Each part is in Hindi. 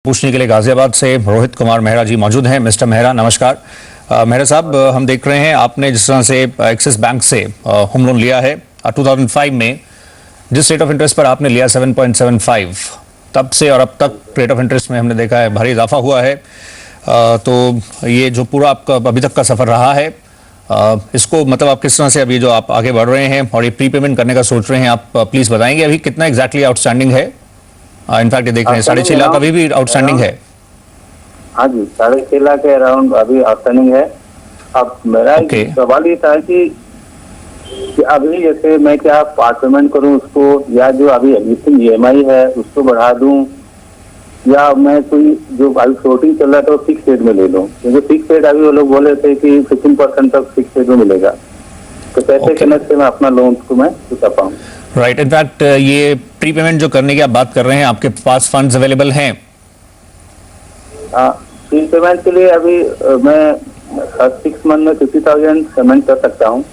पूछने के लिए गाजियाबाद से रोहित कुमार मेहरा जी मौजूद हैं। मिस्टर मेहरा, नमस्कार। मेहरा साहब, हम देख रहे हैं आपने जिस तरह से एक्सिस बैंक से होम लोन लिया है 2005 में, जिस रेट ऑफ इंटरेस्ट पर आपने लिया 7.75, तब से और अब तक रेट ऑफ इंटरेस्ट में हमने देखा है भारी इजाफा हुआ है। तो ये जो पूरा आपका अभी तक का सफर रहा है, इसको मतलब आप किस तरह से अभी जो आप आगे बढ़ रहे हैं और ये प्रीपेमेंट करने का सोच रहे हैं, आप प्लीज बताएंगे अभी कितना एग्जैक्टली आउटस्टैंडिंग है? इनफैक्ट ये देख रहे हैं 6.5 लाख अभी भी आउटस्टैंडिंग है। हाँ जी, 6.5 लाख के अराउंड अभी आउटस्टैंडिंग है। अब मेरा सवाल ये था कि अभी जैसे मैं क्या पार्ट पेमेंट करूं उसको, या जो अभी एग्जिस्टिंग EMI है उसको बढ़ा दूं, या मैं कोई जो अभी फ्लोटिंग चल रहा है तो फिक्स रेट में ले लूं? क्योंकि फिक्स रेट अभी वो लोग बोले थे कि 15% तक फिक्स रेट में मिलेगा, तो कैसे करने से मैं अपना लोन को मैं चुका पाऊँ? राइट, इनफैक्ट ये प्रीपेमेंट जो करने की आप बात कर रहे हैं, आपके पास फंड्स अवेलेबल हैं? प्रीपेमेंट के लिए अभी मैं 6 मंथ में 50,000 पेमेंट कर सकता हूँ।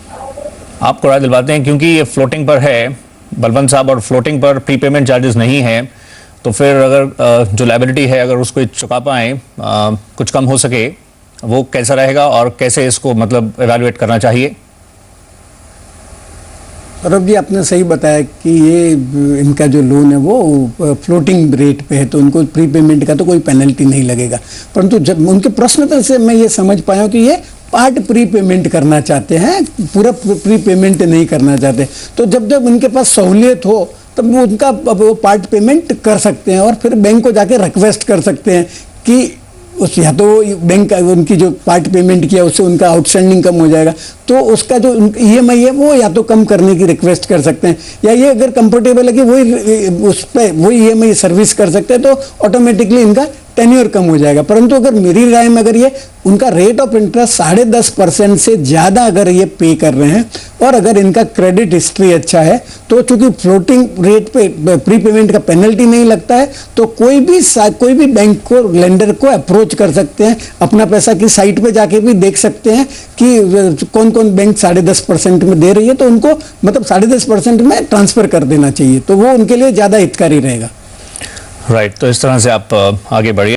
आपको राय दिलवाते हैं, क्योंकि ये फ्लोटिंग पर है बलवंत साहब, और फ्लोटिंग पर प्रीपेमेंट चार्जेस नहीं है, तो फिर अगर जो लायबिलिटी है अगर उसको चुका पाएं, कुछ कम हो सके, वो कैसा रहेगा और कैसे इसको मतलब एवेल्युएट करना चाहिए? सौरभ जी, आपने सही बताया कि ये इनका जो लोन है वो फ्लोटिंग रेट पे है, तो उनको प्रीपेमेंट का तो कोई पेनल्टी नहीं लगेगा। परंतु जब उनके प्रश्न से मैं ये समझ पाया कि ये पार्ट प्रीपेमेंट करना चाहते हैं, पूरा प्रीपेमेंट नहीं करना चाहते। तो जब जब उनके पास सहूलियत हो तब वो उनका वो पार्ट पेमेंट कर सकते हैं और फिर बैंक को जाके रिक्वेस्ट कर सकते हैं कि उस या तो बैंक उनकी जो पार्ट पेमेंट किया उससे उनका आउटस्टैंडिंग कम हो जाएगा, तो उसका जो EMI है वो या तो कम करने की रिक्वेस्ट कर सकते हैं, या ये अगर कंफर्टेबल है कि वही उस पर वही EMI सर्विस कर सकते हैं, तो ऑटोमेटिकली इनका टेन्योर कम हो जाएगा। परंतु अगर मेरी राय में अगर ये उनका रेट ऑफ इंटरेस्ट 10.5% से ज़्यादा अगर ये पे कर रहे हैं और अगर इनका क्रेडिट हिस्ट्री अच्छा है, तो चूंकि फ्लोटिंग रेट पे प्रीपेमेंट का पेनल्टी नहीं लगता है, तो कोई भी बैंक को, लेंडर को अप्रोच कर सकते हैं। अपना पैसा की साइट पे जाके भी देख सकते हैं कि कौन कौन बैंक 10.5% में दे रही है, तो उनको मतलब 10.5% में ट्रांसफर कर देना चाहिए, तो वो उनके लिए ज़्यादा हितकारी रहेगा। राइट, तो इस तरह से आप आगे बढ़िए।